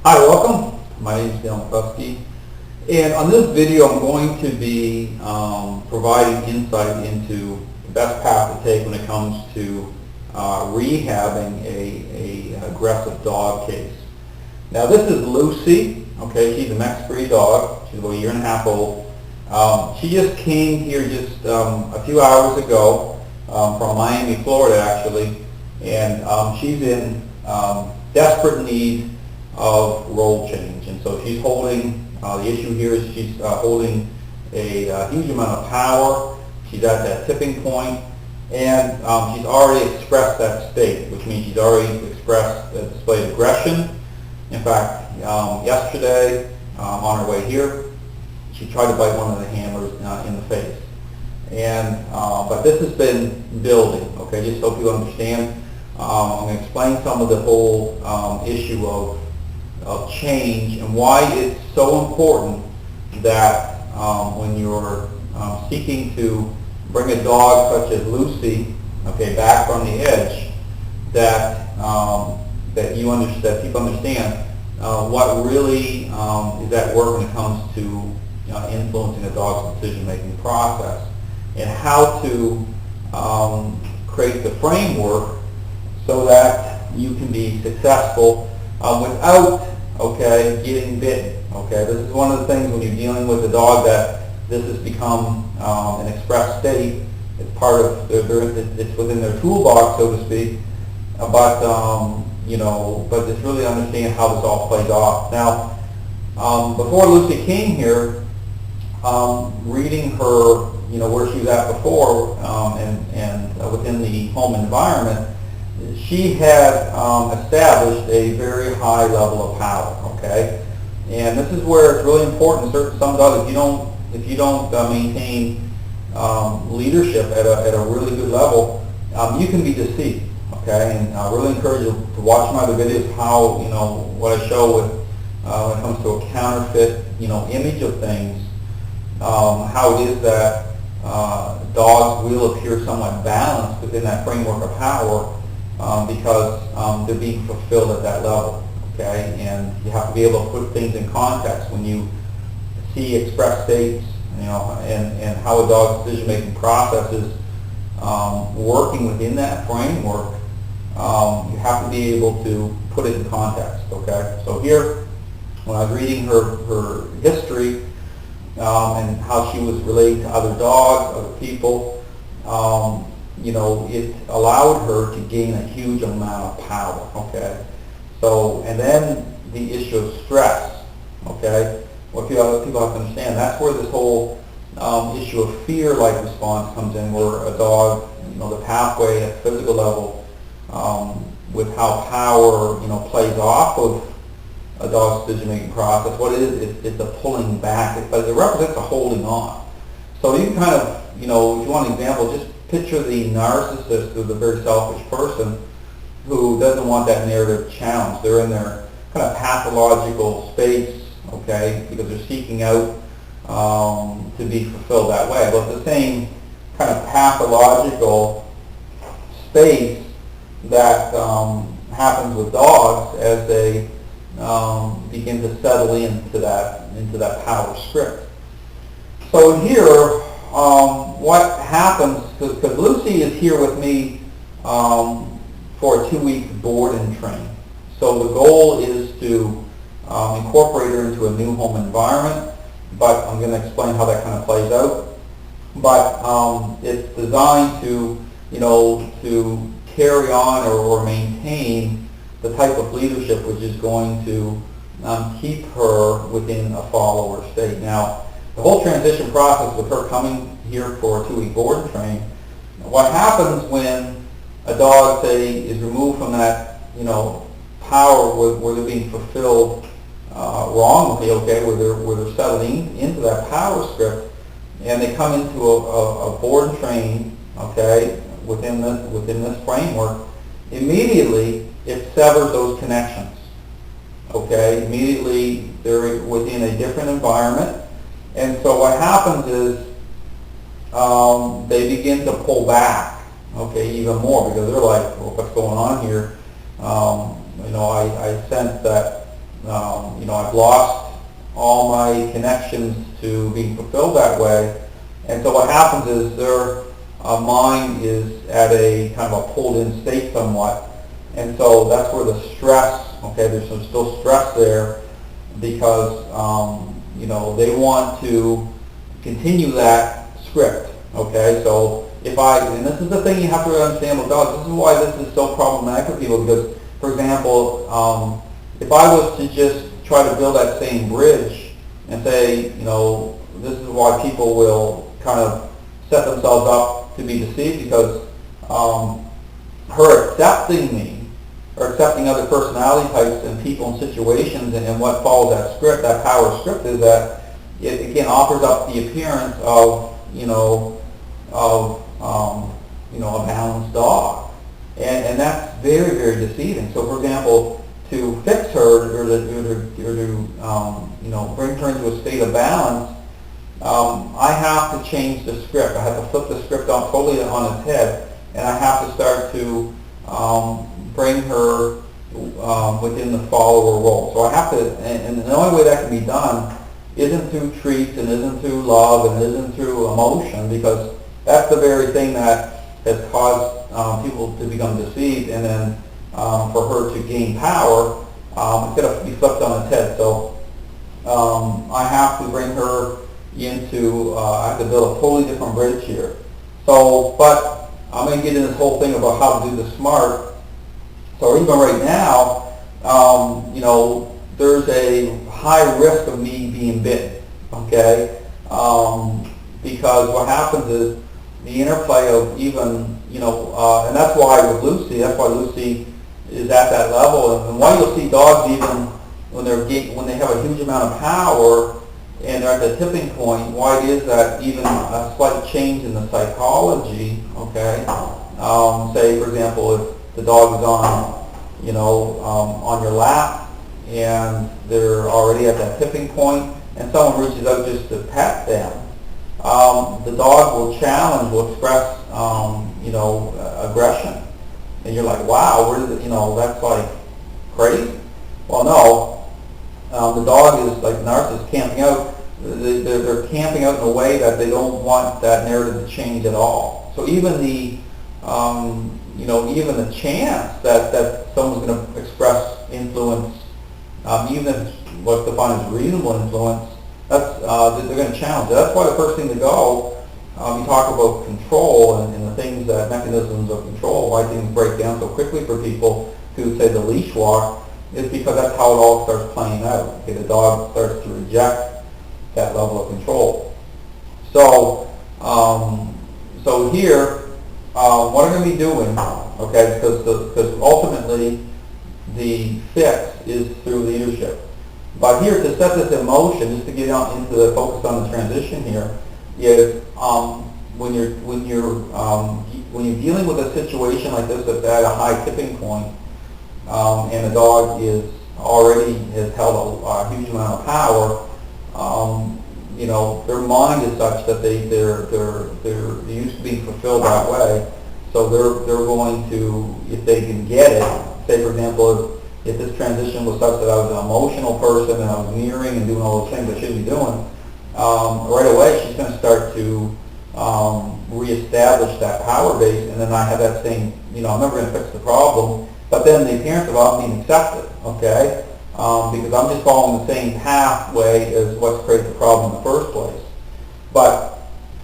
Hi, welcome. My name is Dale McCluskey, and on this video I'm going to be providing insight into the best path to take when it comes to rehabbing a aggressive dog case. Now this is Lucy. Okay, she's a mixed breed dog. She's about a year and a half old. She just came here just a few hours ago from Miami, Florida actually, and she's in desperate need of role change. And so she's holding, the issue here is she's holding a huge amount of power. She's at that tipping point, and she's already expressed that state, which means she's already displayed aggression. In fact, yesterday on her way here, she tried to bite one of the handlers in the face. And but this has been building. Okay, just so you understand, I'm going to explain some of the whole issue of change and why it's so important that when you're seeking to bring a dog such as Lucy, okay, back from the edge, that that you understand, that people understand what really is at work when it comes to influencing a dog's decision-making process, and how to create the framework so that you can be successful without getting bitten. Okay, this is one of the things when you're dealing with a dog that this has become an express state. It's part of it's within their toolbox, so to speak. But but it's really understand how this all plays off. Now, before Lucy came here, reading her, where she was at before, and within the home environment, she had established a very high level of power. Okay, and this is where it's really important. Some dogs, if you don't maintain leadership at a really good level, you can be deceived. Okay, and I really encourage you to watch my other videos. How what I show with when it comes to a counterfeit image of things, how it is that dogs will appear somewhat balanced within that framework of power. Because they're being fulfilled at that level, okay? And you have to be able to put things in context when you see express states, and how a dog's decision-making process is working within that framework. You have to be able to put it in context, okay? So here, when I was reading her history and how she was relating to other dogs, other people, it allowed her to gain a huge amount of power, okay? So, and then the issue of stress, okay? What people have to understand, that's where this whole issue of fear-like response comes in, where a dog, the pathway at physical level, with how power, plays off of a dog's decision-making process. What it is, it's a pulling back, but it represents a holding on. So you can kind of, if you want an example, just picture the narcissist or the very selfish person who doesn't want that narrative challenged. They're in their kind of pathological space, okay, because they're seeking out to be fulfilled that way. But the same kind of pathological space that happens with dogs as they begin to settle into that power script. So here, what happens, because Lucy is here with me for a 2-week board and train. So the goal is to incorporate her into a new home environment, but I'm going to explain how that kind of plays out. But it's designed to, to carry on or maintain the type of leadership which is going to keep her within a follower state. Now, the whole transition process with her coming here for a 2-week board and train, what happens when a dog, say, is removed from that, power where they're being fulfilled wrongly, okay, where they're settling into that power script, and they come into a board and train, okay, within this framework, immediately it severs those connections, okay? Immediately they're within a different environment. And so what happens is they begin to pull back, okay, even more, because they're like, well, what's going on here? I sense that I've lost all my connections to being fulfilled that way. And so what happens is their mind is at a kind of a pulled-in state somewhat. And so that's where the stress, okay, there's some still stress there because, they want to continue that script, okay? So and this is the thing you have to understand with dogs, this is why this is so problematic for people because, for example, if I was to just try to build that same bridge and say, this is why people will kind of set themselves up to be deceived because her accepting me or accepting other personality types and people and situations and what follows that script, that power script is that it again offers up the appearance of, a balanced dog. And that's very, very deceiving. So for example, to fix her or to bring her into a state of balance, I have to change the script. I have to flip the script on totally on its head, and I have to start to bring her within the follower role. So I have to, and the only way that can be done isn't through treats and isn't through love and isn't through emotion because that's the very thing that has caused people to become deceived, and then for her to gain power, it's going to be flipped on its head. So I have to bring her into, I have to build a totally different bridge here. So, but I'm going to get into this whole thing about how to do this smart. So even right now, there's a high risk of me being bitten, okay? Because what happens is the interplay of even, and that's why with Lucy, that's why Lucy is at that level, and why you'll see dogs even when they have a huge amount of power and they're at the tipping point, why it is that even a slight change in the psychology, okay, say for example if the dog is on your lap and they're already at that tipping point and someone reaches out just to pet them, the dog will challenge, will express aggression. And you're like, wow, where did that's like crazy. Well, no, the dog is like narcissists camping out. They're camping out in a way that they don't want that narrative to change at all. So even the, even the chance that someone's going to express influence, even if it's what's defined as reasonable influence, that's they're going to challenge it. That's why the first thing to go. You talk about control and the things that mechanisms of control, why things break down so quickly for people who say the leash walk, is because that's how it all starts playing out. Okay, the dog starts to reject that level of control. So, so here, what I'm going to be doing, okay, because ultimately the fix is through leadership. But here, to set this in motion, just to get out into the focus on the transition here, is when you're dealing with a situation like this that's at a high tipping point, and the dog is already has held a huge amount of power, their mind is such that they're used to being fulfilled that way, so they're going to, if they can get it, say for example, if this transition was such that I was an emotional person and I was mirroring and doing all those things I shouldn't be doing, right away she's going to start to reestablish that power base, and then I have that same, I'm never going to fix the problem, but then the appearance of I'm being accepted, okay, because I'm just following the same pathway as what's created the problem in the first place. But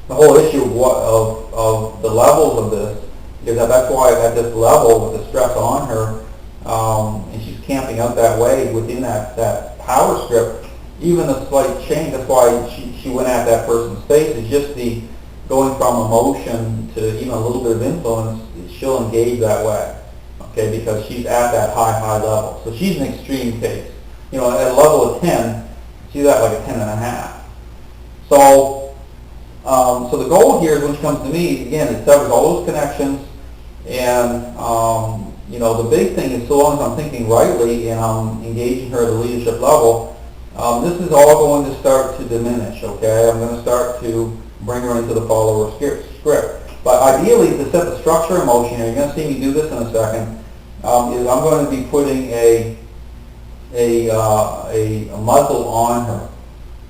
the whole issue of the levels of this is that's why at this level with the stress on her, and she's camping out that way within that power script, even a slight change, that's why she went at that person's face, is just the going from emotion to even a little bit of influence, she'll engage that way, okay, because she's at that high level. So she's an extreme case. At a level of 10, she's at like a 10 and a half. So, so the goal here is when she comes to me, again, it severs all those connections, and the big thing is so long as I'm thinking rightly and I'm engaging her at a leadership level, this is all going to start to diminish, okay? I'm going to start to bring her into the follower script. But ideally, to set the structure in motion here, you're going to see me do this in a second, is I'm going to be putting a a muzzle on her.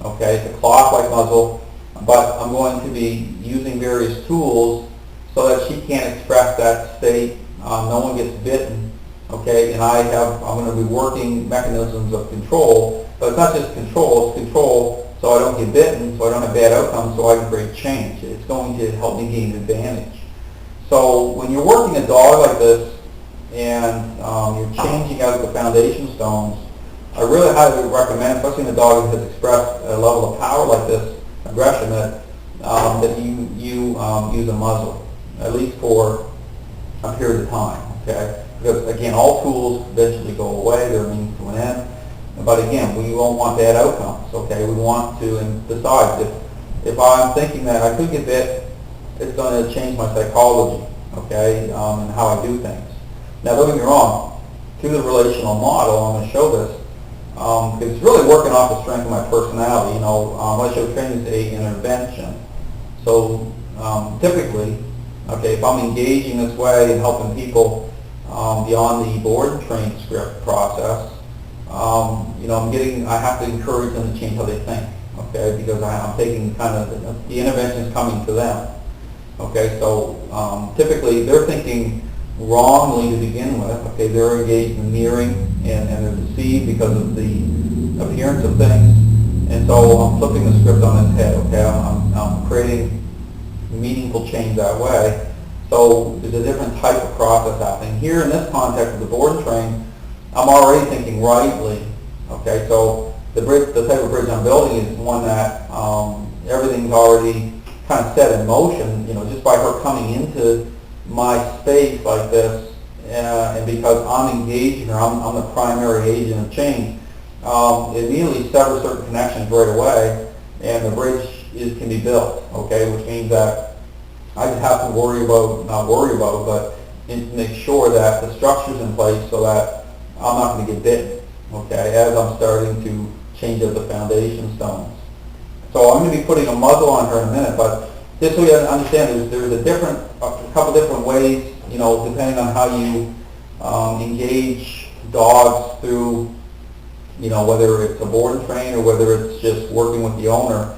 Okay, it's a cloth-like muzzle, but I'm going to be using various tools so that she can't express that state. No one gets bitten. Okay, and I'm going to be working mechanisms of control, but it's not just control, it's control so I don't get bitten, so I don't have bad outcomes, so I can create change. It's going to help me gain advantage. So when you're working a dog like this and you're changing out the foundation stones, I really highly recommend, especially in a dog that has expressed a level of power like this, aggression, that you use a muzzle, at least for a period of time. Okay. Because again, all tools eventually go away, they're a means to an end. But again, we won't want bad outcomes, okay? We want to, and besides, if I'm thinking that I could get bit, it's going to change my psychology, okay, and how I do things. Now, don't get me wrong, through the relational model, I'm going to show this, because it's really working off the strength of my personality. What I show training is an intervention. So typically, okay, if I'm engaging this way and helping people beyond the board and train script process, I have to encourage them to change how they think, okay, because I'm taking kind of, the intervention is coming to them, okay, so typically they're thinking wrongly to begin with, okay, they're engaged in mirroring and they're deceived because of the appearance of things, and so I'm flipping the script on its head, okay, I'm creating meaningful change that way. So there's a different type of process happening. Here in this context of the board and train, I'm already thinking rightly. Okay, so the type of bridge I'm building is one that everything's already kind of set in motion. Just by her coming into my space like this, and because I'm engaging her, I'm the primary agent of change. It immediately severs certain connections right away, and the bridge can be built. Okay, which means that I just have to but make sure that the structure's in place so that I'm not going to get bitten, okay, as I'm starting to change up the foundation stones. So I'm going to be putting a muzzle on her in a minute, but just so you understand, there's a couple different ways, depending on how you engage dogs through, whether it's a board and train or whether it's just working with the owner.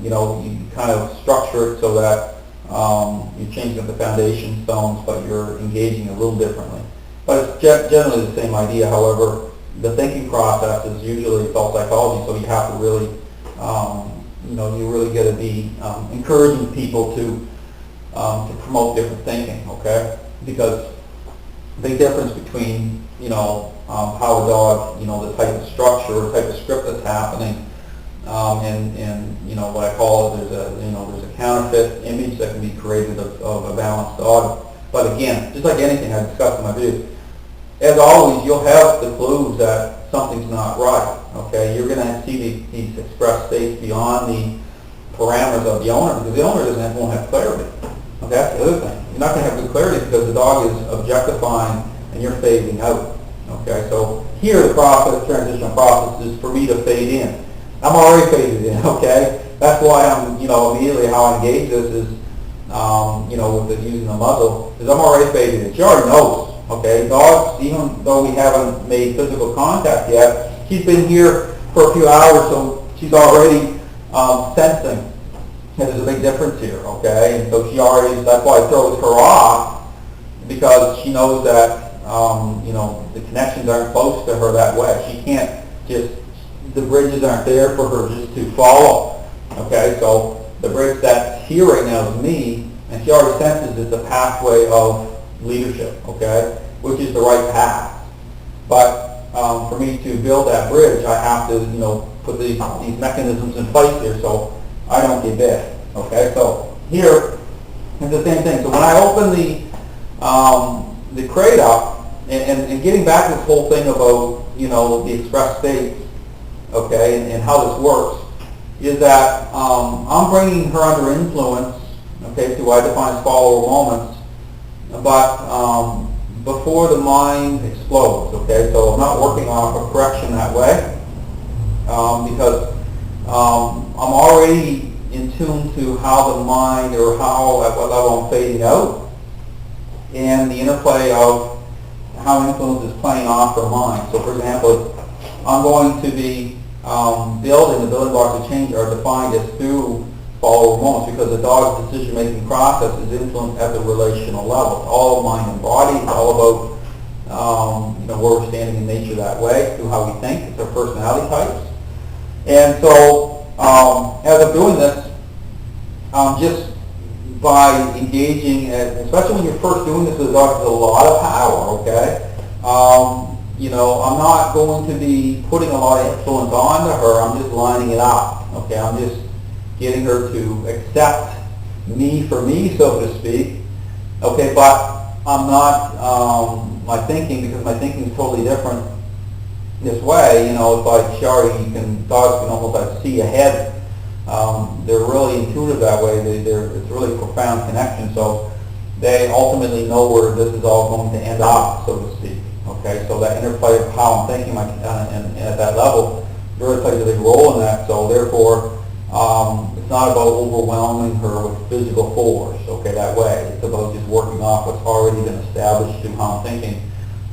You kind of structure it so that you're changing up the foundation stones, but you're engaging a little differently. But it's generally the same idea. However, the thinking process is usually adult psychology, so you have to really, you really got to be encouraging people to promote different thinking, okay? Because the big difference between, how a dog, the type of structure or type of script that's happening, and what I call it, there's a counterfeit image that can be created of a balanced dog. But again, just like anything I discussed in my video, as always, you'll have the clues that something's not right. Okay, you're going to see these expressed states beyond the parameters of the owner, because the owner won't have clarity. Okay, that's the other thing. You're not going to have good clarity because the dog is objectifying and you're fading out. Okay, so here the transitional process is for me to fade in. I'm already faded in, okay? That's why I'm, immediately how I engage this is, with using the muzzle, is I'm already faded in. She already knows, okay? Dogs, even though we haven't made physical contact yet, she's been here for a few hours, so she's already sensing. And there's a big difference here, okay? And so that's why it throws her off, because she knows that, the connections aren't close to her that way. She can't just, the bridges aren't there for her just to follow. Okay, so the bridge that's here right now is me, and she already senses it's a pathway of leadership, okay, which is the right path. But for me to build that bridge, I have to, put these mechanisms in place here so I don't get bit. Okay, so here it's the same thing. So when I open the crate up, and getting back to this whole thing about, the express states, okay, and how this works, is that I'm bringing her under influence, okay, to what I define as follower moments, but before the mind explodes, okay, so I'm not working off a correction that way, because I'm already in tune to how the mind, or at what level I'm fading out, and the interplay of how influence is playing off her mind. So for example, I'm going to be the building blocks of change are defined as through follower moments, because the dog's decision-making process is influenced at the relational level. It's all mind and body. It's all about where we're standing in nature that way, through how we think. It's our personality types. And so as I'm doing this, just by engaging, especially when you're first doing this with a dog, there's a lot of power, okay? I'm not going to be putting a lot of influence onto her. I'm just lining it up, okay? I'm just getting her to accept me for me, so to speak, okay? But I'm not, my thinking, because my thinking is totally different this way, it's like dogs can almost like see ahead. They're really intuitive that way. It's a really profound connection. So they ultimately know where this is all going to end up, so to speak. Okay, so that interplay of how I'm thinking and at that level really plays a big role in that. So therefore, it's not about overwhelming her with physical force. Okay, that way. It's about just working off what's already been established through how I'm thinking,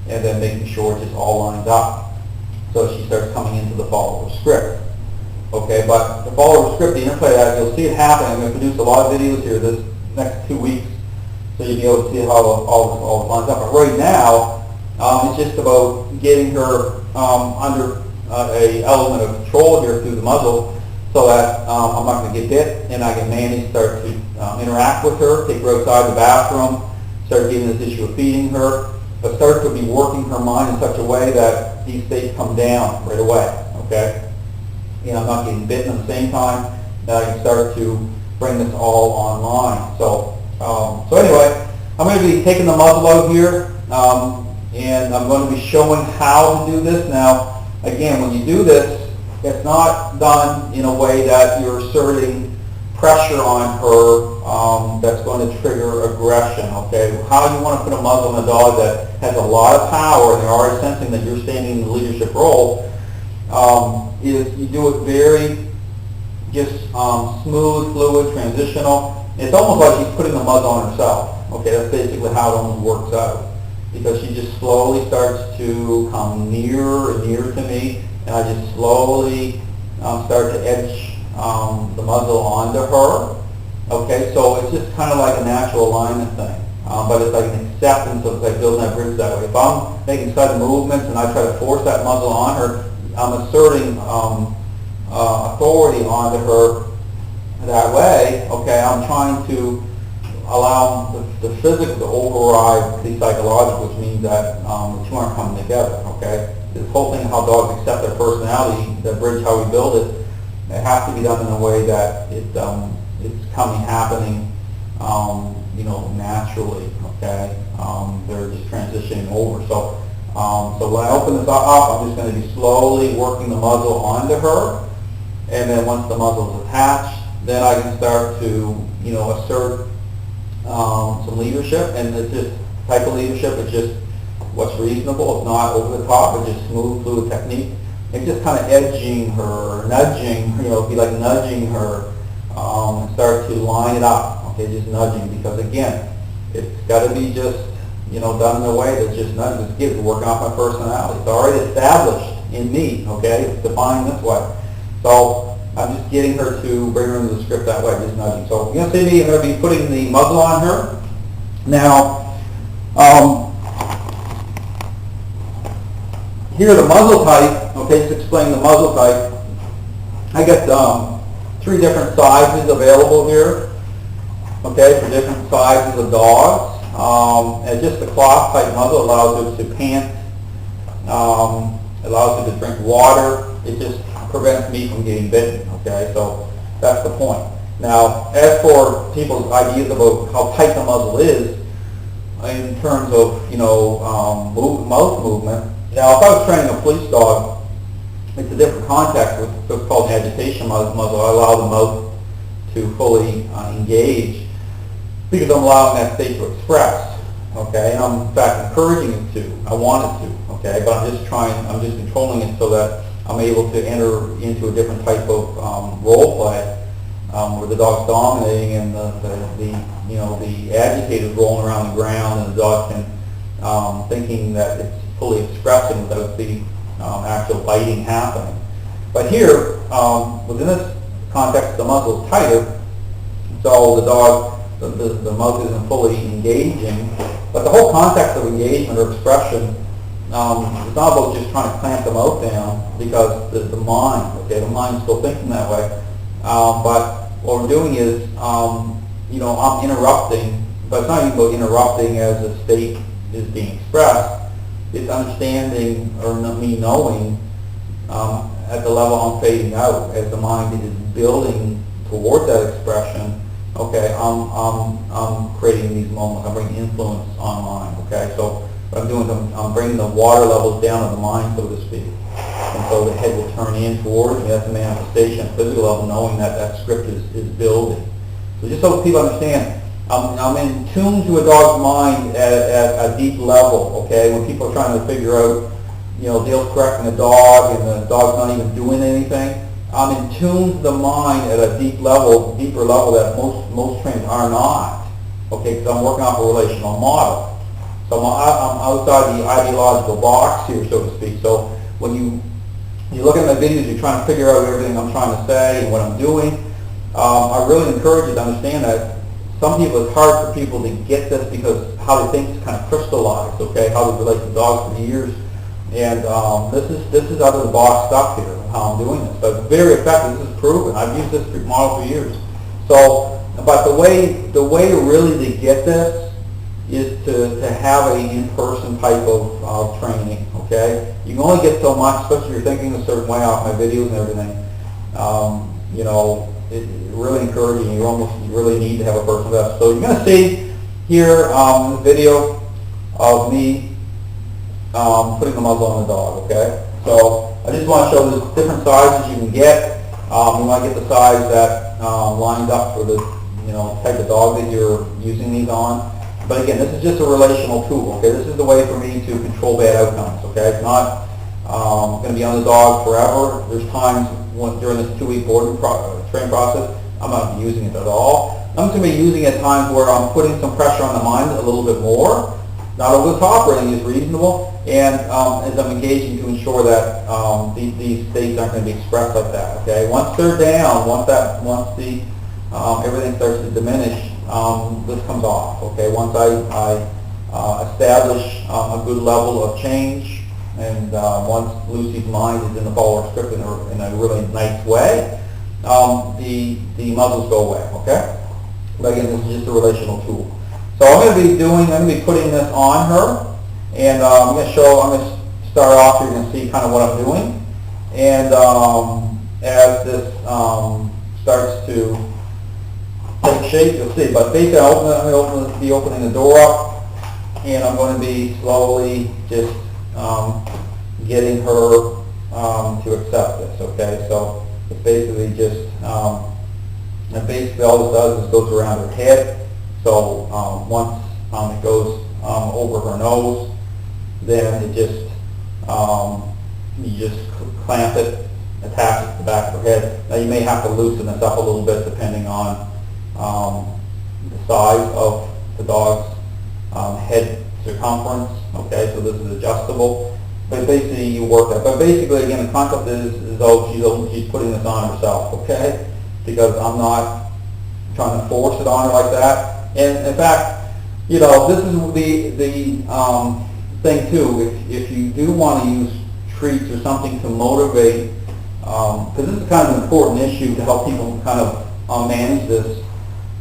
and then making sure it's just all lined up. So she starts coming into the follower script. Okay, but the follower script, the interplay of that, you'll see it happen. I'm going to produce a lot of videos here this next 2 weeks, so you'll be able to see how all this lines up. But right now, it's just about getting her under a element of control here through the muzzle, so that I'm not going to get bit, and I can manage, start to interact with her, take her outside the bathroom, start getting this issue of feeding her, but start to be working her mind in such a way that these states come down right away, okay? I'm not getting bitten at the same time, and I can start to bring this all online. So anyway, I'm going to be taking the muzzle out here, and I'm going to be showing how to do this. Now, again, when you do this, it's not done in a way that you're exerting pressure on her that's going to trigger aggression, okay? How you want to put a muzzle on a dog that has a lot of power, and they're already sensing that you're standing in the leadership role, is you do it very just smooth, fluid, transitional. It's almost like she's putting the muzzle on herself. Okay, that's basically how it almost works out. Because she just slowly starts to come nearer and nearer to me, and I just slowly start to edge the muzzle onto her. Okay, so it's just kind of like a natural alignment thing. But it's like an acceptance of like building that bridge that way. If I'm making sudden movements and I try to force that muzzle on her, I'm asserting authority onto her that way. Okay, I'm trying to allow the physical to override the psychological, which means that the two aren't coming together. Okay, this whole thing, how dogs accept their personality, that bridge, how we build it, it has to be done in a way that it's happening, naturally. Okay, they're just transitioning over. So when I open this up, I'm just going to be slowly working the muzzle onto her, and then once the muzzle is attached, then I can start to, assert some leadership, and it's just type of leadership. It's just what's reasonable. It's not over the top. It's just smooth, fluid technique. It's just kind of edging her, nudging. Be like nudging her, and start to line it up. Okay, just nudging, because again, it's got to be just done in a way that's just nudging. It's working off my personality. It's already established in me. Okay, it's defined this way. So I'm just getting her to bring her into the script that way, just nudging. So you're going to see me, I'm going to be putting the muzzle on her. Now, here the muzzle type, okay, to explain the muzzle type, I got 3 different sizes available here, okay, for different sizes of dogs. And just the cloth type muzzle allows her to pant, allows her to drink water. It just prevents me from getting bitten, okay? So that's the point. Now, as for people's ideas about how tight the muzzle is, in terms of, mouth movement, now if I was training a police dog, it's a different context with what's called an agitation muzzle. I allow the mouth to fully engage, because I'm allowing that state to express, okay? And I'm in fact encouraging it to. I want it to, okay? But I'm just controlling it so that I'm able to enter into a different type of role play where the dog's dominating and the agitator's rolling around the ground, and the dog can thinking that it's fully expressing without the actual biting happening. But here, within this context, the muscle is tighter, so the dog, the mouth isn't fully engaging. But the whole context of engagement or expression, it's not about just trying to clamp the mouth down, because the mind, okay, the mind's still thinking that way. But what we're doing is, I'm interrupting, but it's not even about interrupting as a state is being expressed. It's understanding, or me knowing, at the level I'm fading out, as the mind is building towards that expression. Okay, I'm creating these moments. I'm bringing influence on mind. Okay, so what I'm doing is I'm bringing the water levels down of the mind, so to speak, and so the head will turn in towards me. That's a manifestation at physical level, knowing that that script is building. So just so people understand, I'm in tune to a dog's mind at a deep level. Okay, when people are trying to figure out, Dale's correcting a dog and the dog's not even doing anything, I'm in tune to the mind at a deeper level that most trainers are not. Okay, because I'm working off a relational model. So I'm outside the ideological box here, so to speak. So when you look at my videos, you're trying to figure out everything I'm trying to say and what I'm doing. I really encourage you to understand that some people, it's hard for people to get this because how they think is kind of crystallized, okay, how they relate to dogs for years. And this is out of the box stuff here, how I'm doing this. But very effective. This is proven. I've used this model for years. So, but the way really to get this is to have an in-person type of training, okay? You can only get so much, especially if you're thinking a certain way off my videos and everything. It's really encouraging. You really need to have a person with that. So you're going to see here this video of me putting the muzzle on the dog, okay? So I just want to show the different sizes you can get. You want to get the size that lines up for the type of dog that you're using these on. But again, this is just a relational tool, okay? This is the way for me to control bad outcomes, okay? It's not going to be on the dog forever. There's times during this 2-week boarding training process, I'm not going to be using it at all. I'm going to be using it at times where I'm putting some pressure on the mind a little bit more. Not over the top, everything is reasonable, and as I'm engaging to ensure that these states aren't going to be expressed like that. Okay, once they're down, once the everything starts to diminish, this comes off. Okay, once I establish a good level of change, and once Lucy's mind is in the follower script in a really nice way, the muzzles go away. Okay, but again, this is just a relational tool. So I'm going to be putting this on her, and I'm going to start off, you're going to see kind of what I'm doing, and as this starts to take shape, you'll see. But basically, I'm going to be opening the door up, and I'm going to be slowly just getting her to accept this, okay? So it's basically just, and basically all this does is goes around her head. So once it goes over her nose, then it just you just clamp it, attach it to the back of her head. Now you may have to loosen this up a little bit depending on the size of the dog's head circumference. Okay, so this is adjustable. But basically you work that. But basically again, the concept is though she's putting this on herself. Okay, because I'm not trying to force it on her like that. And in fact, this is the thing too. If you do want to use treats or something to motivate, because this is kind of an important issue to help people kind of manage this.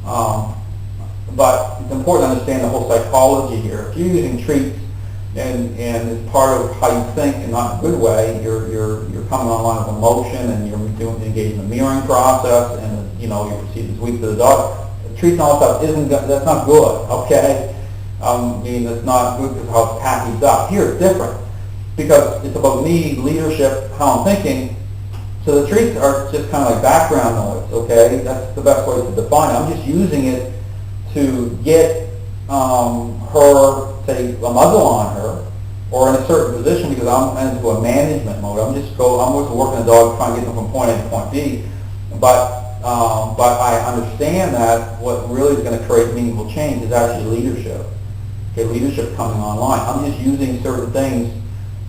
But it's important to understand the whole psychology here. If you're using treats and it's part of how you think and not in a good way, you're coming online with emotion and you're engaging in the mirroring process and you perceive as weak to the dog. Treats and all that stuff that's not good, okay? It's not good because how it's packaged up. Here it's different because it's about me, leadership, how I'm thinking. So the treats are just kind of like background noise, okay? That's the best way to define it. I'm just using it to get her, say, a muzzle on her or in a certain position because I'm into a management mode. I'm just working a dog trying to get them from point A to point B. But I understand that what really is going to create meaningful change is actually leadership. okay, leadership coming online. I'm just using certain things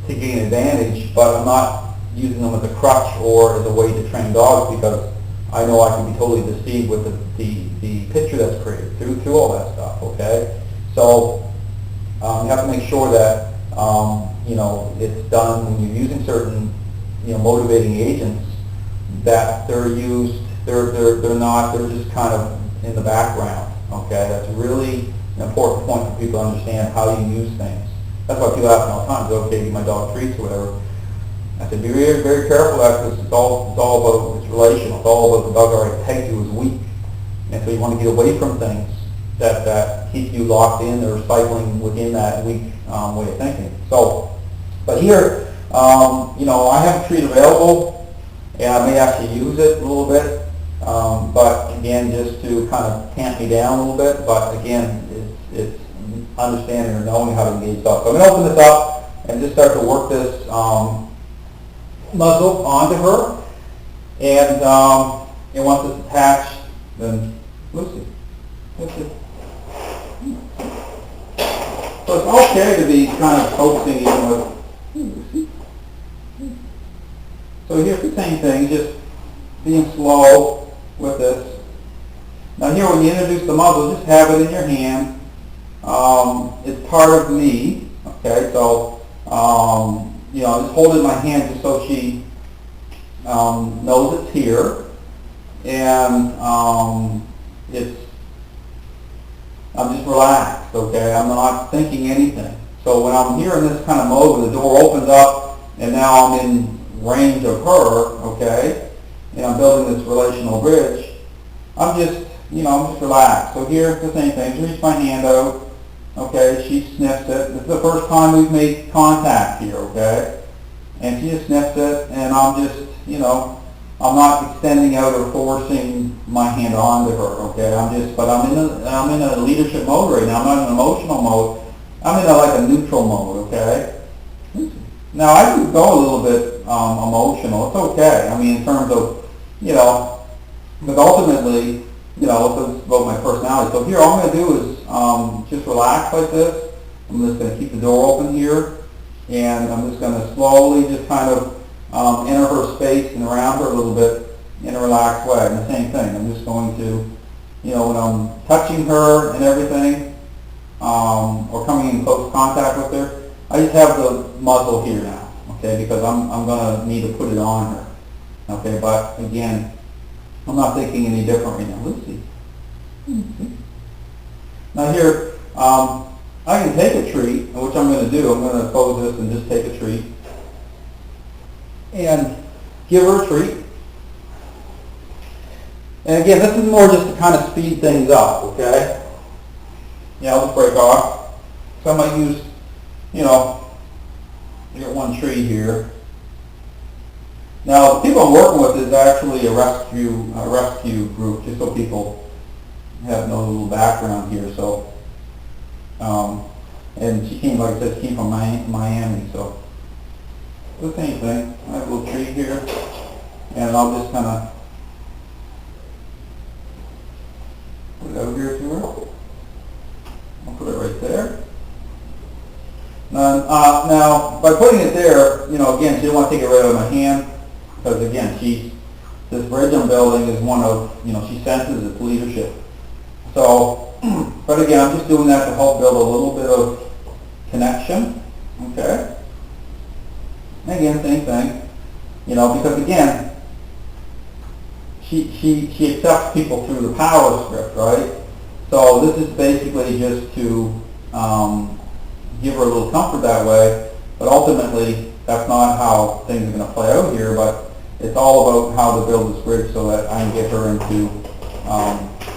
to gain advantage, but I'm not using them as a crutch or as a way to train dogs, because I know I can be totally deceived with the picture that's created through all that stuff, okay? So you have to make sure that it's done when you're using certain motivating agents, that they're used, they're not, they're just kind of in the background, okay? That's really an important point for people to understand how you use things. That's why people ask me all the time, is it okay to give my dog treats or whatever? I said, be very, very careful of that, because it's all about, it's relational. It's all about the dog already pegged you as weak. And so you want to get away from things that keep you locked in or cycling within that weak way of thinking. So, but here, I have a treat available, and I may actually use it a little bit. But again, just to kind of tamp me down a little bit. But again, it's understanding or knowing how to engage dogs. So I'm going to open this up and just start to work this muzzle onto her, and once it's attached, then Lucy. So it's okay to be kind of coaxing even with Lucy. So here's the same thing, just being slow with this. Now here, when you introduce the muzzle, just have it in your hand. It's part of me, okay? So just hold it in my hand just so she knows it's here, and I'm just relaxed, okay? I'm not thinking anything. So when I'm here in this kind of mode, when the door opens up and now I'm in range of her, okay, and I'm building this relational bridge, I'm just relaxed. So here's the same thing. Just reach my hand out. Okay, she sniffs it. This is the first time we've made contact here, okay? And she just sniffs it, and I'm just, I'm not extending out or forcing my hand onto her, okay? But I'm in a leadership mode right now. I'm not in an emotional mode. I'm in like a neutral mode, okay? Now I can go a little bit emotional. It's okay. I mean, in terms of, but ultimately, it's about my personality. So here, all I'm going to do is just relax like this. I'm just going to keep the door open here, and I'm just going to slowly just kind of enter her space and around her a little bit in a relaxed way. And the same thing, I'm just going to, when I'm touching her and everything, or coming in close contact with her, I just have the muzzle here now, okay, because I'm going to need to put it on her, okay, but again, I'm not thinking any different right now. Lucy. Now here, I can take a treat, which I'm going to do. I'm going to pose this and just take a treat. And give her a treat. And again, this is more just to kind of speed things up, okay? Let's break off. So I might use, I got one treat here. Now, the people I'm working with is actually a rescue group, just so people have no little background here. So, and she came, like I said, she came from Miami. So, the same thing. I have a little treat here, and I'll just kind of put it over here to her. I'll put it right there. Now, by putting it there, again, she don't want to take it right out of my hand. Because again, this bridge I'm building is one of, she senses its leadership. So, but again, I'm just doing that to help build a little bit of connection, okay? And again, same thing, because again, she accepts people through the power script, right? So this is basically just to give her a little comfort that way, but ultimately, that's not how things are going to play out here, but it's all about how to build this bridge so that I can get her into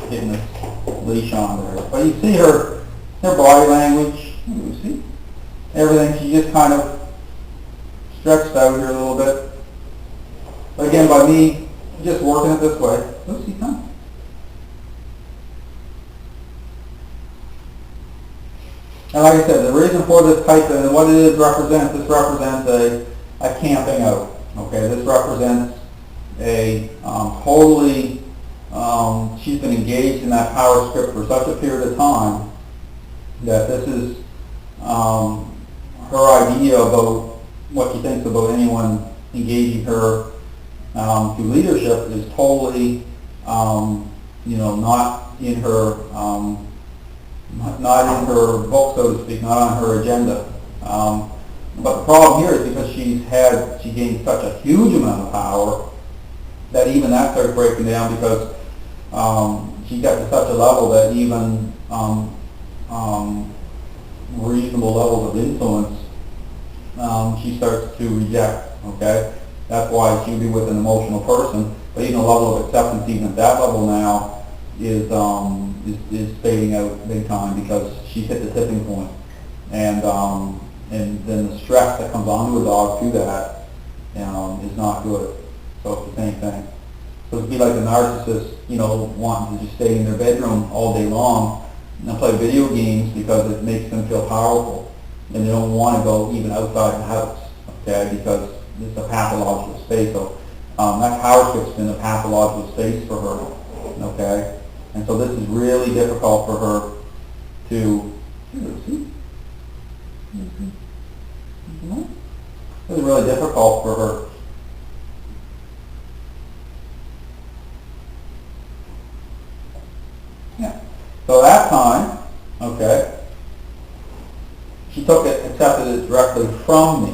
getting this leash onto her. But you see her body language, you see everything, she just kind of stretched out here a little bit. But again, by me just working it this way, Lucy, come. And like I said, the reason for this type and what it represents, this represents a camping out. Okay, this represents a she's been engaged in that power script for such a period of time that this is her idea about what she thinks about anyone engaging her through leadership is totally, not in her, not in her book, so to speak, not on her agenda. But the problem here is because she gained such a huge amount of power that even that started breaking down because she got to such a level that even reasonable levels of influence she starts to reject. Okay, that's why she would be with an emotional person, but even a level of acceptance, even at that level now, is fading out big time because she's hit the tipping point, and then the stress that comes onto a dog through that is not good. So it's the same thing. So it'd be like a narcissist, wanting to just stay in their bedroom all day long and play video games because it makes them feel powerful, and they don't want to go even outside the house, okay, because it's a pathological space. So that power shift's been a pathological space for her, okay, and so this is really difficult for her to. This is really difficult for her. Yeah. So that time, okay, she accepted it directly from me.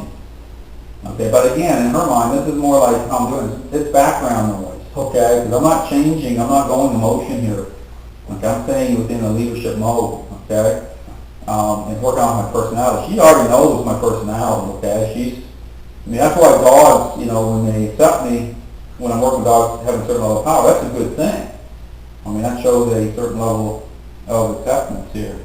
Okay, but again, in her mind, this is more like how I'm doing this. It's background noise, okay, because I'm not changing, I'm not going emotion here. Okay, I'm staying within a leadership mode, okay, and working on my personality. She already knows my personality, okay. That's why dogs, when they accept me, when I'm working with dogs having a certain level of power, that's a good thing. That shows a certain level of acceptance here.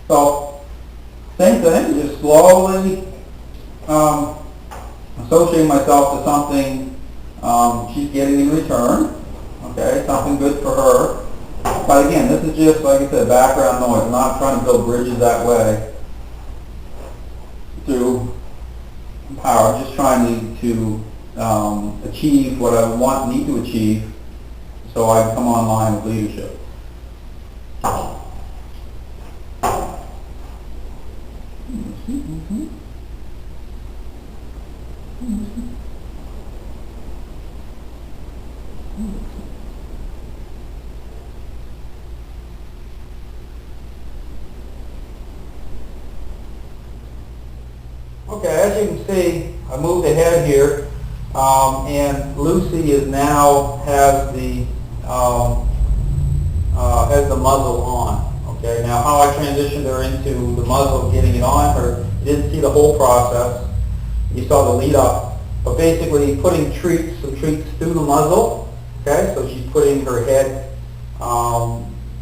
So, same thing, just slowly associating myself to something she's getting in return, okay, something good for her. But again, this is just, like I said, background noise. I'm not trying to build bridges that way through power. I'm just trying to achieve what I need to achieve so I can come online with leadership. Okay, as you can see, I moved ahead here, and Lucy is now has the muzzle on. Okay, now how I transitioned her into the muzzle, getting it on her, you didn't see the whole process. You saw the lead up, but basically putting some treats through the muzzle. Okay, so she's putting her head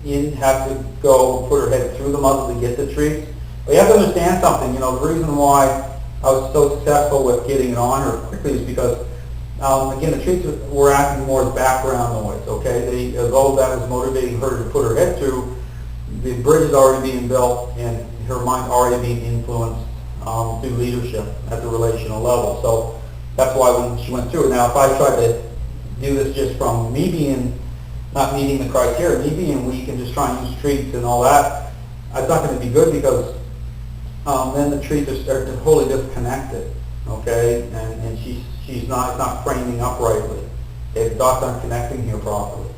in, have to go put her head through the muzzle to get the treats. But you have to understand something. The reason why I was so successful with getting it on her quickly is because, again, the treats were acting more as background noise. Okay, although that was motivating her to put her head through, the bridge is already being built and her mind already being influenced through leadership at the relational level. So that's why when she went through it. Now, if I tried to do this just from me being not meeting the criteria, me being weak and just trying to use treats and all that, it's not going to be good because then the treats are totally disconnected, okay, and she's not framing uprightly. Okay, the dots aren't connecting here properly.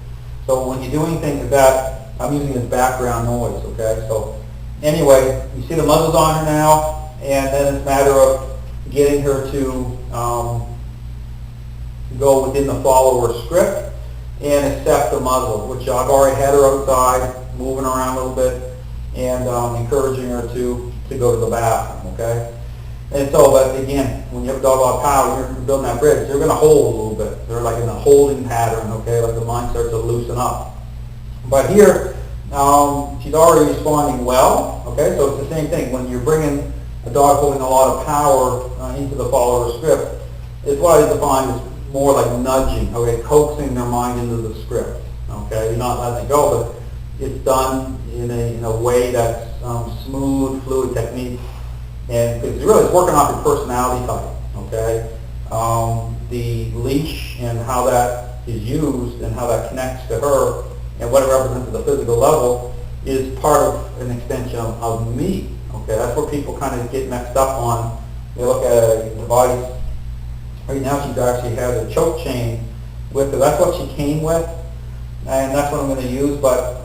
So when you're doing things like that, I'm using this background noise, okay. So anyway, you see the muzzle's on her now, and then it's a matter of getting her to go within the follower script and accept the muzzle, which I've already had her outside, moving around a little bit, and encouraging her to go to the bathroom, okay? And so, but again, when you have a dog a lot of power, you're building that bridge, they're going to hold a little bit. They're like in a holding pattern, okay? Like the mind starts to loosen up. But here, she's already responding well, okay? So it's the same thing. When you're bringing a dog holding a lot of power into the follower script, it's what I define as more like nudging, okay? Coaxing their mind into the script, okay? You're not letting it go, but it's done. in a way that's smooth, fluid technique, and because really it's working off your personality type. Okay, the leash and how that is used and how that connects to her and what it represents at the physical level is part of an extension of me. Okay, that's where people kind of get mixed up on. They look at a device. Right now she's actually has a choke chain with her. That's what she came with, and that's what I'm going to use. But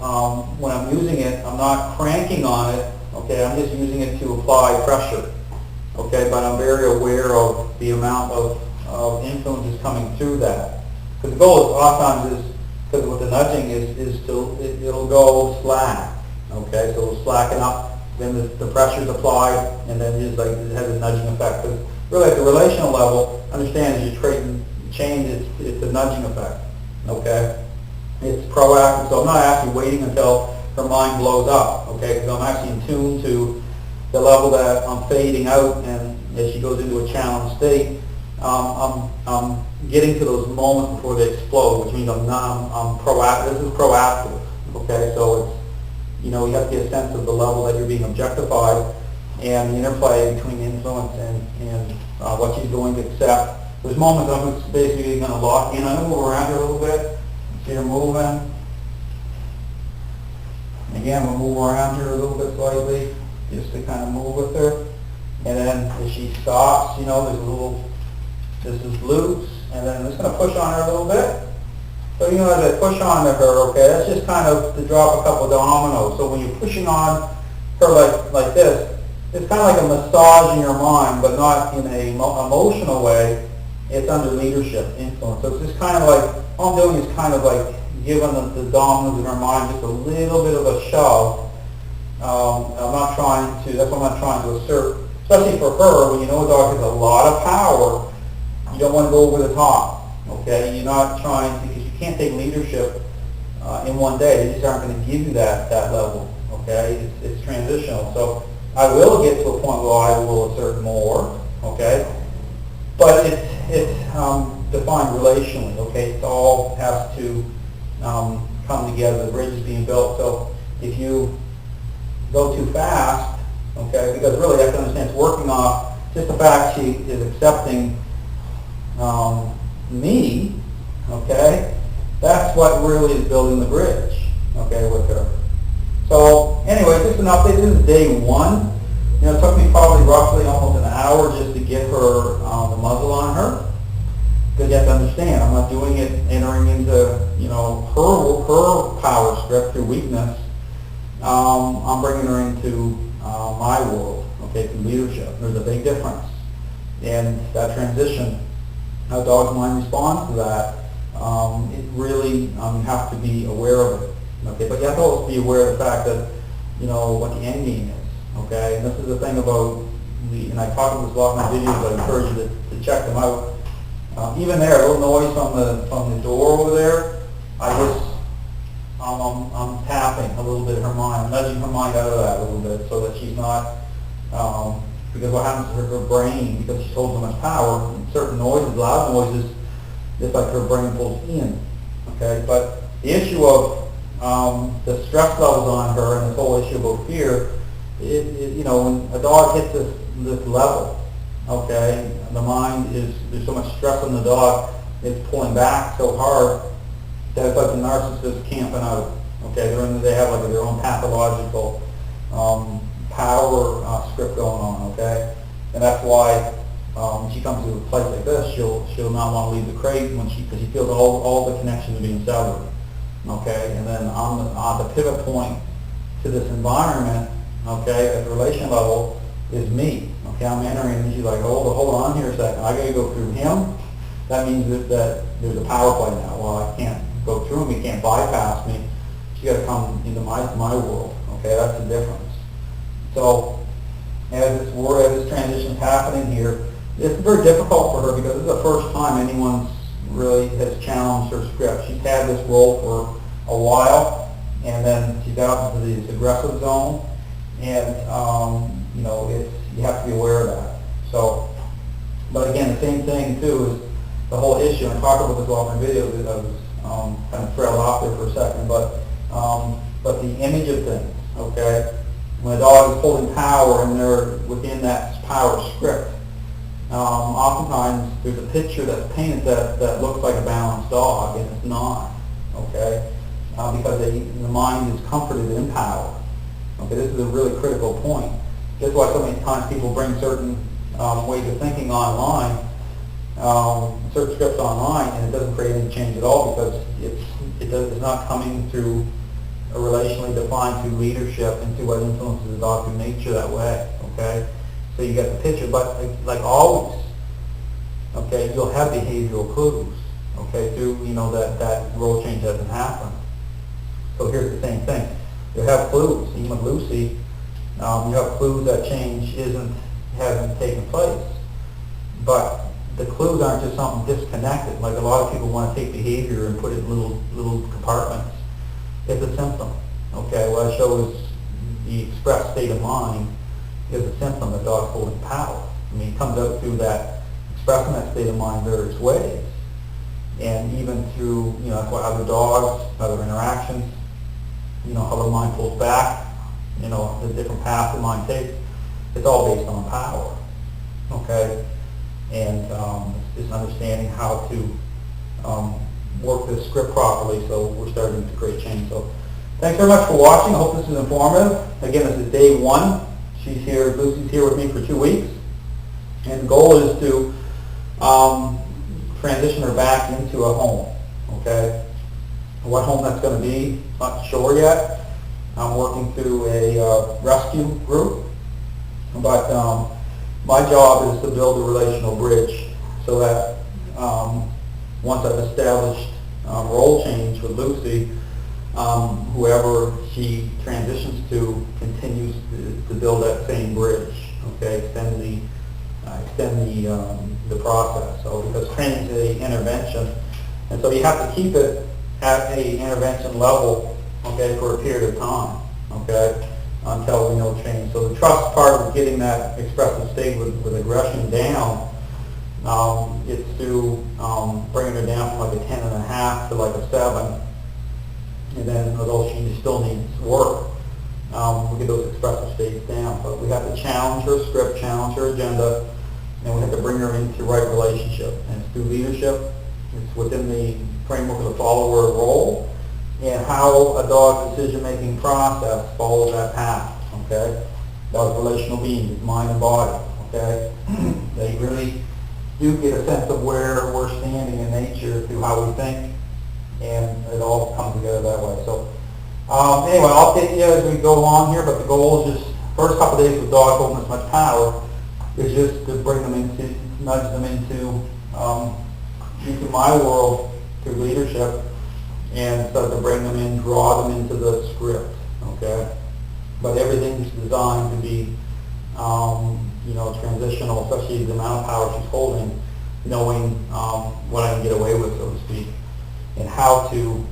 when I'm using it, I'm not cranking on it. Okay, I'm just using it to apply pressure. Okay, but I'm very aware of the amount of influences coming through that. Because the goal is, a lot of times is, because with the nudging is to, it'll go slack. Okay, so it'll slacken up, then the pressure is applied, and then it has a nudging effect. Because really at the relational level, understand as you're trading change, it's a nudging effect. Okay, it's proactive. So I'm not actually waiting until her mind blows up. Okay, because I'm actually in tune to the level that I'm fading out, and as she goes into a challenged state, I'm getting to those moments before they explode, which means I'm proactive. This is proactive. Okay, so it's, you have to get a sense of the level that you're being objectified and the interplay between influence and what she's going to accept. There's moments I'm just basically going to lock in. I'm going to move around here a little bit. See her moving. Again, we'll move around here a little bit slightly, just to kind of move with her. And then as she stops, there's a little, this is loose, and then I'm just going to push on her a little bit. So, as I push on to her, okay, that's just kind of to drop a couple dominoes. So when you're pushing on her like this, it's kind of like a massage in your mind, but not in a emotional way. It's under leadership influence. So it's just kind of like, all I'm doing is kind of like giving the dominoes in her mind just a little bit of a shove. I'm not trying to, that's what I'm not trying to assert, especially for her, when you know a dog has a lot of power, you don't want to go over the top. Okay, you're not trying to, because you can't take leadership in one day. They just aren't going to give you that level. Okay, it's transitional. So I will get to a point where I will assert more. Okay, but it's defined relationally. Okay, it all has to come together. The bridge is being built. So if you go too fast, okay, because really you have to understand it's working off just the fact she is accepting me, okay, that's what really is building the bridge, okay, with her. So anyway, just an update. This is day one. It took me probably roughly almost an hour just to get her, the muzzle on her. Because you have to understand, I'm not doing it entering into, her power strip through weakness. I'm bringing her into my world, okay, through leadership. There's a big difference. And that transition, how dog's mind responds to that, it really, you have to be aware of it. Okay, but you have to always be aware of the fact that, what the end game is. Okay, and this is the thing about and I talk about this a lot in my videos. I encourage you to check them out. Even there, a little noise from the door over there, I'm tapping a little bit of her mind, nudging her mind out of that a little bit so that she's not, because what happens to her brain, because she's holding so much power, certain noises, loud noises, it's like her brain pulls in. Okay, but the issue of the stress levels on her and this whole issue about fear, when a dog hits this level, okay, the mind there's so much stress on the dog, it's pulling back so hard that it's like the narcissist camping out. Okay, they have like their own pathological power script going on. Okay, and that's why when she comes to a place like this, she'll not want to leave the crate because she feels all the connections are being severed. Okay, and then on the pivot point to this environment, okay, at the relation level is me. Okay, I'm entering, and she's like, hold on here a second. I got to go through him. That means that there's a power play now. Well, I can't go through him. He can't bypass me. She got to come into my world. Okay, that's the difference. So as this transition is happening here, it's very difficult for her because this is the first time anyone's really has challenged her script. She's had this role for a while, and then she got into this aggressive zone, and you have to be aware of that. So, but again, the same thing too is the whole issue. And I talked about this a lot in my videos. I was kind of trailed off there for a second, but the image of things. okay? When a dog is holding power and they're within that power script, oftentimes there's a picture that's painted that looks like a balanced dog, and it's not, okay? Because the mind is comforted in power. Okay, this is a really critical point. That's why so many times people bring certain ways of thinking online, certain scripts online, and it doesn't create any change at all because it's not coming through a relationally defined through leadership and through what influences the dog through nature that way. Okay, so you get the picture, but like always, okay, you'll have behavioral clues. Okay, through that role change hasn't happened. So here's the same thing. You have clues. Even with Lucy, you have clues that change hasn't taken place. But the clues aren't just something disconnected. Like a lot of people want to take behavior and put it in little compartments. It's a symptom. Okay, what I show is the expressed state of mind is a symptom that dog's holding power. I mean, it comes out through that expressing that state of mind various ways. And even through, that's why other dogs, other interactions, how the mind pulls back, the different paths the mind takes, it's all based on power, okay? And it's understanding how to work this script properly, so we're starting to create change. So thanks very much for watching. I hope this is informative. Again, this is day 1. Lucy's here with me for 2 weeks. And the goal is to transition her back into a home, okay? What home that's going to be, not sure yet. I'm working through a rescue group, but my job is to build a relational bridge so that once I've established role change with Lucy, whoever she transitions to continues to build that same bridge, okay, extend the process. So because training is an intervention, and so you have to keep it at a intervention level, okay, for a period of time, okay, until we know change. So the trust part of getting that expressive state with aggression down, it's through bringing her down from like a 10.5 to like a 7, and then although she still needs work, we get those expressive states down. But we have to challenge her script, challenge her agenda, and we have to bring her into right relationship. And it's through leadership. It's within the framework of the follower role, and how a dog's decision-making process follows that path, okay? Dog's relational beings, mind and body, okay? They really do get a sense of where we're standing in nature through how we think, and it all comes together that way. So anyway, I'll update you as we go along here, but the goal is just, first couple of days with dogs holding this much power, is just to bring them into, nudge them into my world through leadership, and start to bring them in, draw them into the script, okay? But everything's designed to be, transitional, especially the amount of power she's holding, knowing what I can get away with, so to speak, and how to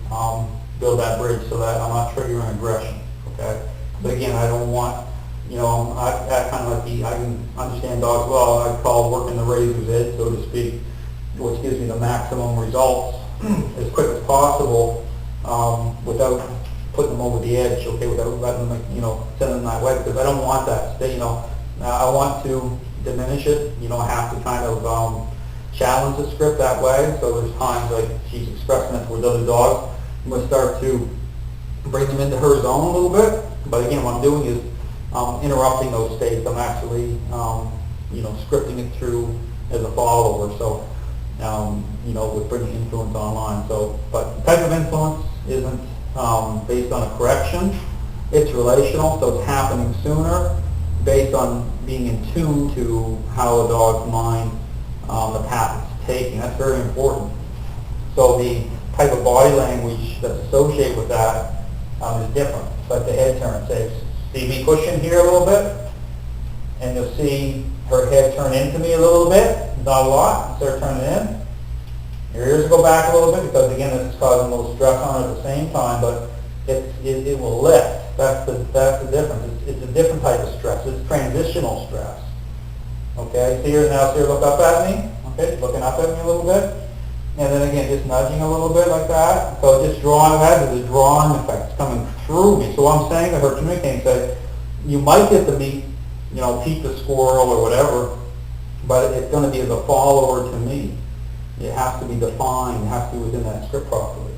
build that bridge so that I'm not triggering aggression, okay? But again, I don't want, I kind of like I can understand dogs well. I call working the razor's edge, so to speak, which gives me the maximum results as quick as possible without putting them over the edge, okay, without letting them, send them that way, because I don't want that state, I want to diminish it, I have to kind of challenge the script that way. So there's times like she's expressing it towards other dogs, I'm going to start to bring them into her zone a little bit, but again, what I'm doing is interrupting those states. I'm actually, scripting it through as a follower. So, with bringing influence online. So, but the type of influence isn't based on a correction. It's relational, so it's happening sooner, based on being in tune to how a dog's mind, the path it's taking. That's very important. So the type of body language that's associated with that is different. It's like the head turn. Say, see me pushing here a little bit, and you'll see her head turn into me a little bit, not a lot, start turning in. Your ears will go back a little bit because again this is causing a little stress on her at the same time, but it will lift. That's the difference. It's a different type of stress. It's transitional stress. Okay, see her now, see her look up at me? Okay, looking up at me a little bit. and then again, just nudging a little bit like that. So just drawing that, there's a drawing effect coming through me. So what I'm saying to her, communicating, say, you might get to meet, Pete the squirrel or whatever, but it's going to be as a follower to me. It has to be defined. It has to be within that script properly.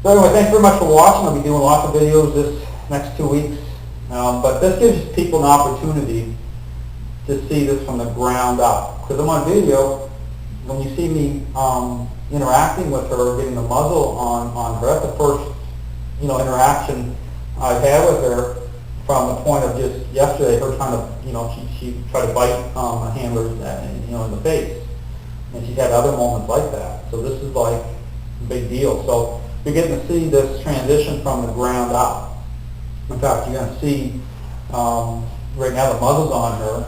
So anyway, thanks very much for watching. I'll be doing lots of videos this next 2 weeks. But this gives people an opportunity to see this from the ground up. Because I'm on video, when you see me interacting with her, getting the muzzle on her, that's the first interaction I've had with her, from the point of just yesterday, her trying to, she tried to bite a handler, in the face. And she's had other moments like that. So this is like a big deal. So you're getting to see this transition from the ground up. In fact, you're going to see right now the muzzle's on her,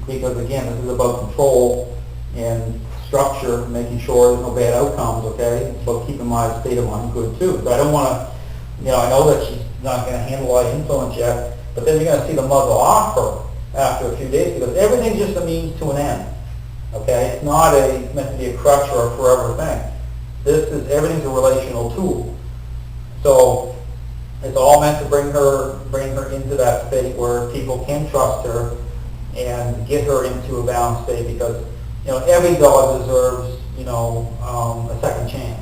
because again, this is about control and structure, making sure there's no bad outcomes, okay? It's about keeping my state of mind good too. So I don't want to, I know that she's not going to handle a lot of influence yet, but then you're going to see the muzzle off her after a few days, because everything's just a means to an end, okay? It's not meant to be a crutch or a forever thing. Everything's a relational tool. So it's all meant to bring her into that state where people can trust her and get her into a balanced state, because every dog deserves a second chance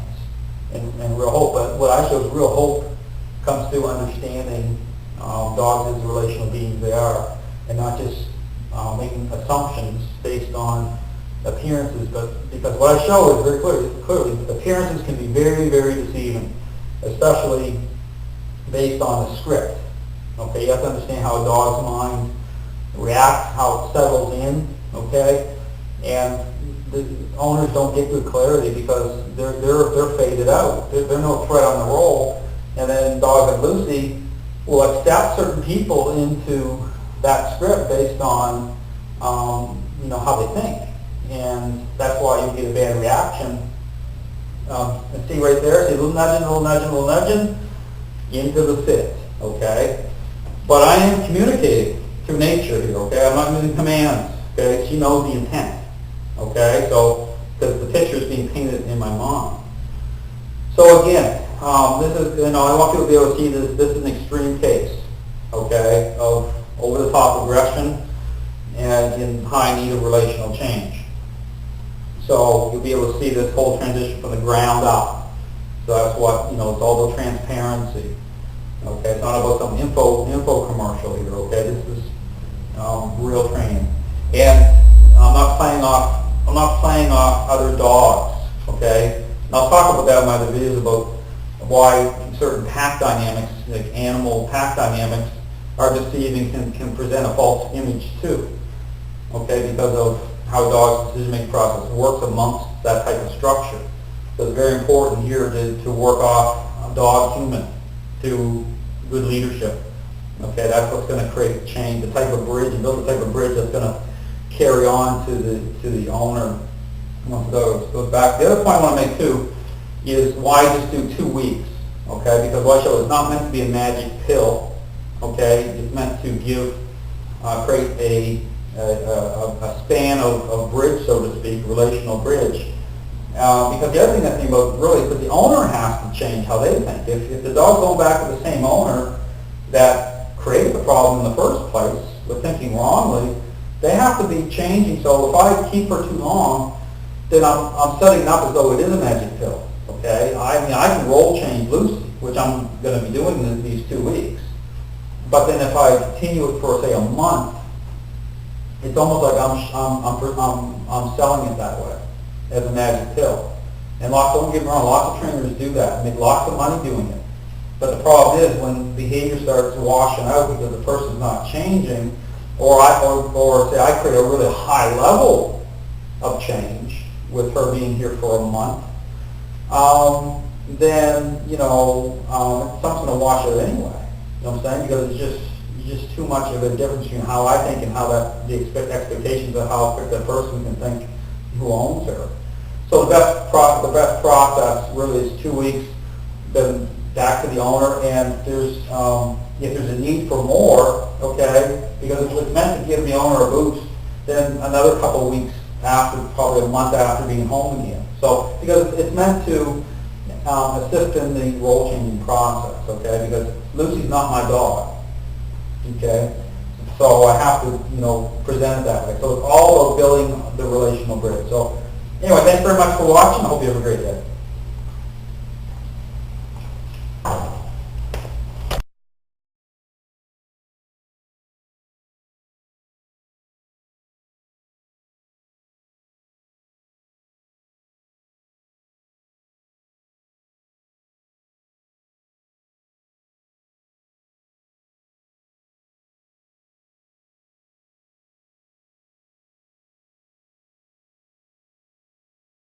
and real hope. But what I show is real hope comes through understanding dogs as relational beings they are, and not just making assumptions based on appearances. But because what I show is very clearly appearances can be very, very deceiving, especially based on the script. Okay, you have to understand how a dog's mind reacts, how it settles in. Okay, and the owners don't get good clarity because they're faded out. They're no threat on the roll, and then dogs like Lucy will accept certain people into that script based on how they think, and that's why you get a bad reaction. And see right there, see a little nudging, little nudging, little nudging into the sit. Okay, but I am communicating through nature here. Okay, I'm not using commands. Okay, she knows the intent. Okay, so because the picture is being painted in my mind. So again, this is, I want people to be able to see this. This is an extreme case, okay, of over-the-top aggression and in high need of relational change. So you'll be able to see this whole transition from the ground up. So that's what, it's all about transparency. Okay, it's not about some info commercial here. Okay, this is real training, and I'm not playing off other dogs. Okay, and I'll talk about that in my other videos about why certain pack dynamics, like animal pack dynamics, are deceiving, can present a false image too. Okay, because of how a dog's decision-making process works amongst that type of structure. So it's very important here to work off dog-human to good leadership. Okay, that's what's going to create change, the type of bridge, and build the type of bridge that's going to carry on to the owner once it goes back. The other point I want to make too is why just do 2 weeks. Okay, because what I show is not meant to be a magic pill. Okay, it's meant to create a span of bridge, so to speak, relational bridge. Because the other thing I think about really is that the owner has to change how they think. If the dog's going back to the same owner that created the problem in the first place with thinking wrongly, they have to be changing. So if I keep her too long, then I'm setting it up as though it is a magic pill. Okay, I mean, I can role change Lucy, which I'm going to be doing in these 2 weeks. But then if I continue it for say a month, it's almost like I'm selling it that way as a magic pill. And don't get me wrong, lots of trainers do that and make lots of money doing it. But the problem is when behavior starts washing out because the person's not changing, or say I create a really high level of change with her being here for a month, then it's something to wash out anyway. You know what I'm saying? Because it's just too much of a difference between how I think and how the expectations of how the person can think who owns her. So the best process really is 2 weeks, then back to the owner, and if there's a need for more, okay, because it's meant to give the owner a boost, then another couple of weeks after, probably a month after being home again. So, because it's meant to assist in the role changing process, okay? Because Lucy's not my dog, okay? So I have to, present it that way. So it's all about building the relational bridge. So anyway, thanks very much for watching. I hope you have a great day.